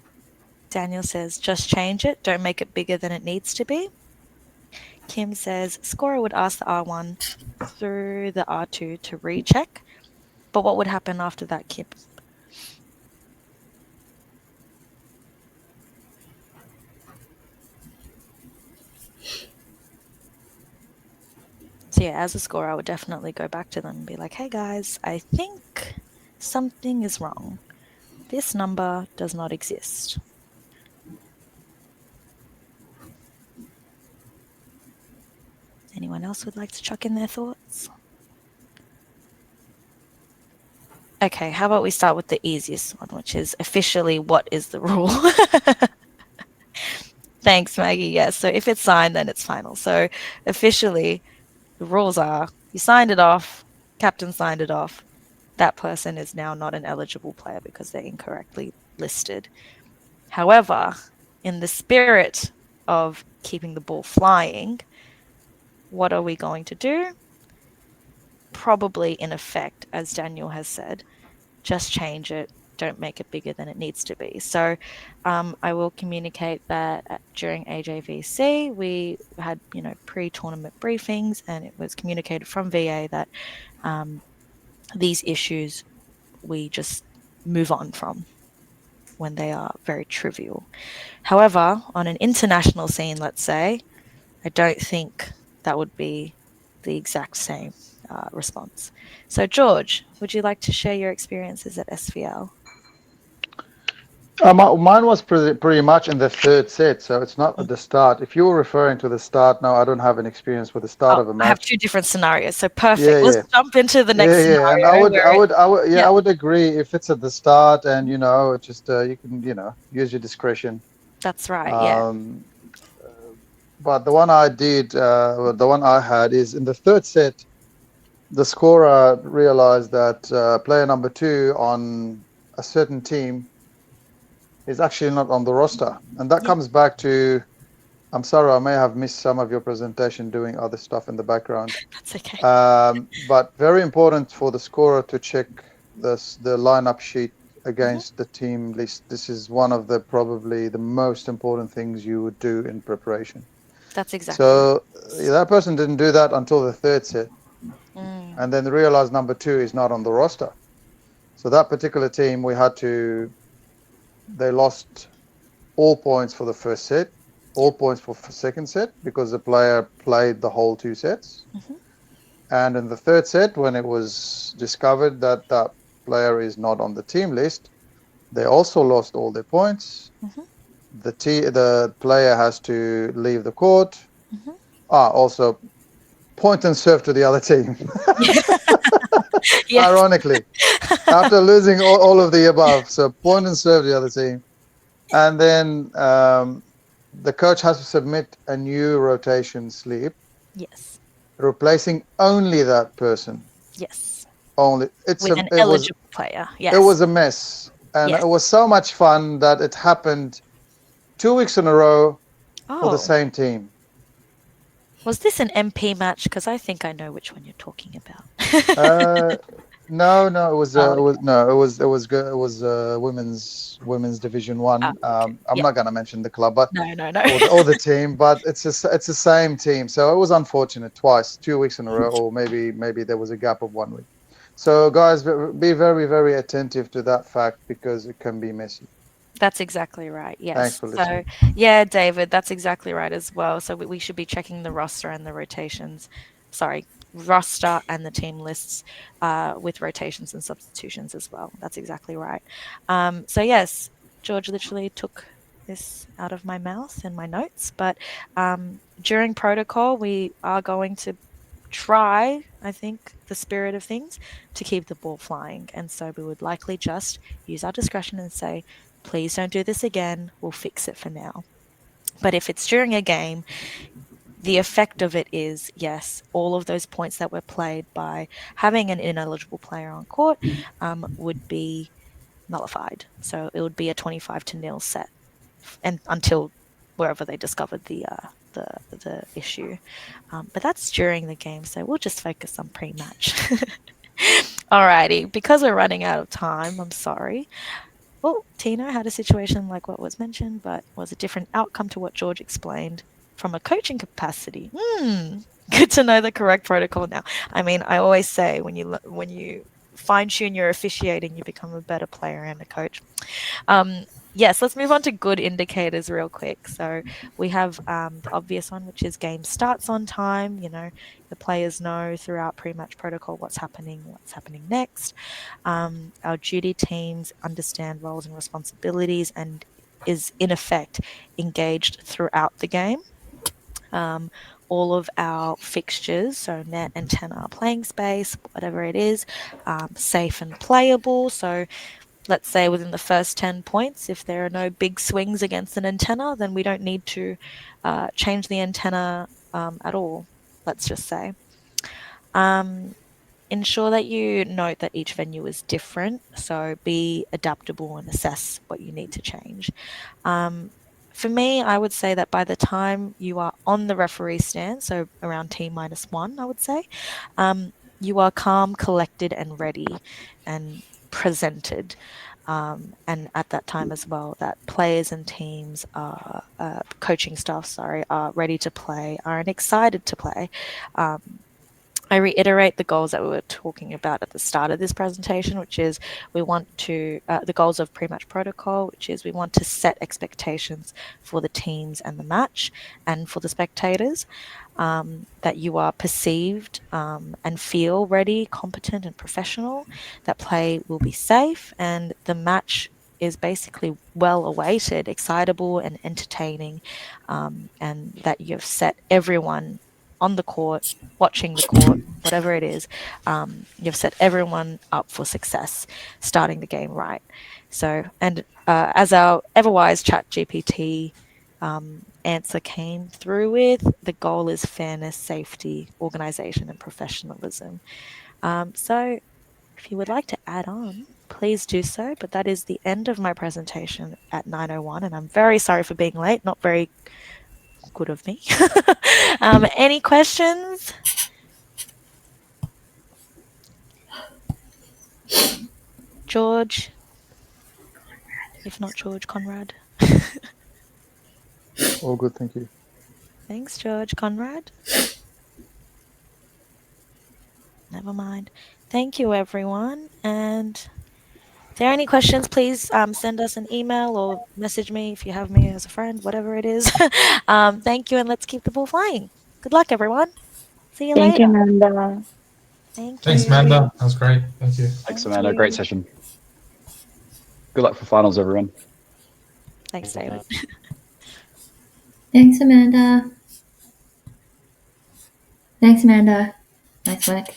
Daniel says, just change it. Don't make it bigger than it needs to be. Kim says, scorer would ask the R1 through the R2 to recheck. But what would happen after that, Kim? So yeah, as a scorer, I would definitely go back to them and be like, hey guys, I think something is wrong. This number does not exist. Anyone else would like to chuck in their thoughts? Okay, how about we start with the easiest one, which is officially, what is the rule? Thanks, Maggie. Yes, so if it's signed, then it's final. So officially, the rules are, you signed it off, captain signed it off, that person is now not an eligible player because they're incorrectly listed. However, in the spirit of keeping the ball flying, what are we going to do? Probably in effect, as Daniel has said, just change it. Don't make it bigger than it needs to be. So I will communicate that during AJVC, we had, pre-tournament briefings, and it was communicated from VA that these issues we just move on from when they are very trivial. However, on an international scene, let's say, I don't think that would be the exact same response. So George, would you like to share your experiences at SVL? Mine was pretty much in the third set, so it's not at the start. If you were referring to the start, no, I don't have an experience with the start of a I have match. 2 different scenarios, so perfect. Yeah, Let's yeah. jump into the next Yeah, and scenario where I would agree if it's at the start, and just you can use your discretion. that's right. Yeah. Um, but the one I did, the one I had is in the third set. The scorer realized that player number 2 on a certain team is actually not on the roster, and that Yeah. comes back to. I'm sorry, I may have missed some of your presentation doing other stuff in the background. That's okay. But very important for the scorer to check the lineup sheet against the team list. This is one of the probably the most important things you would do in preparation. That's exactly right. So that person didn't do that until the third set, and then realized number 2 is not on the roster. So that particular team, they lost all points for the first set, all points for second set because the player played the whole 2 sets. And in the third set, when it was discovered that that player is not on the team list, they also lost all their points. The player has to leave the court. Also point and serve to the other team. Yes. Ironically, after losing all of the above, so point and serve the other team. And then the coach has to submit a new rotation slip. Yes. Replacing only that person. Yes. Only With an eligible player. Yes. It was a mess, and Yes. it was so much fun that it happened 2 weeks in a row for the same team. Was this an MP match? Because I think I know which one you're talking about. No, it was women's Division 1. I'm not going to mention the club, but no. or the team, but it's the same team. So it was unfortunate twice, 2 weeks in a row, or maybe there was a gap of 1 week. So guys, be very, very attentive to that fact because it can be messy. That's exactly right. Yes. Thanks for listening. So, yeah, David, that's exactly right as well. So we should be checking the roster and the rotations. Sorry, roster and the team lists with rotations and substitutions as well. That's exactly right. So yes, George literally took this out of my mouth and my notes. But during protocol, we are going to try, I think, the spirit of things to keep the ball flying. And so we would likely just use our discretion and say, please don't do this again. We'll fix it for now. But if it's during a game, the effect of it is, yes, all of those points that were played by having an ineligible player on court would be nullified. So it would be a 25-0 set, and until wherever they discovered the issue. But that's during the game, so we'll just focus on pre-match. Alrighty, because we're running out of time, I'm sorry. Well, Tino had a situation like what was mentioned, but was a different outcome to what George explained from a coaching capacity. Good to know the correct protocol now. I mean, I always say when you fine-tune your officiating, you become a better player and a coach. Yes, let's move on to good indicators real quick. So we have the obvious one, which is game starts on time. The players know throughout pre-match protocol what's happening next. Our duty teams understand roles and responsibilities and is in effect engaged throughout the game. All of our fixtures, so net, antenna, playing space, whatever it is, safe and playable. So let's say within the first 10 points, if there are no big swings against an antenna, then we don't need to change the antenna at all, let's just say. Ensure that you note that each venue is different, so be adaptable and assess what you need to change. For me, I would say that by the time you are on the referee stand, so around T-1, I would say, you are calm, collected, and ready and presented. And at that time as well, that players and teams are, coaching staff, are ready to play, are excited to play. I reiterate the goals that we were talking about at the start of this presentation, which is we want to, the goals of pre-match protocol, which is we want to set expectations for the teams and the match and for the spectators, that you are perceived and feel ready, competent and professional, that play will be safe, and the match is basically well awaited, excitable and entertaining, and that you've set everyone on the court, watching the court, whatever it is, you've set everyone up for success, starting the game right. So, and as our ever-wise ChatGPT answer came through with, the goal is fairness, safety, organization, and professionalism. So if you would like to add on, please do so. But that is the end of my presentation at 9:01, and I'm very sorry for being late. Not very good of me. Any questions? George? If not George, Conrad. All good, thank you. Thanks, George. Conrad? Never mind. Thank you, everyone. And if there are any questions, please send us an email or message me if you have me as a friend, whatever it is. Thank you, and let's keep the ball flying. Good luck, everyone. See you Thank later. you, Amanda. Thank Thanks, you. Amanda. That was great. Thank you. Thanks, Thank Amanda. you. Great session. Good luck for finals, everyone. Thanks, David. Thanks, Amanda. Thanks, Amanda. Nice work.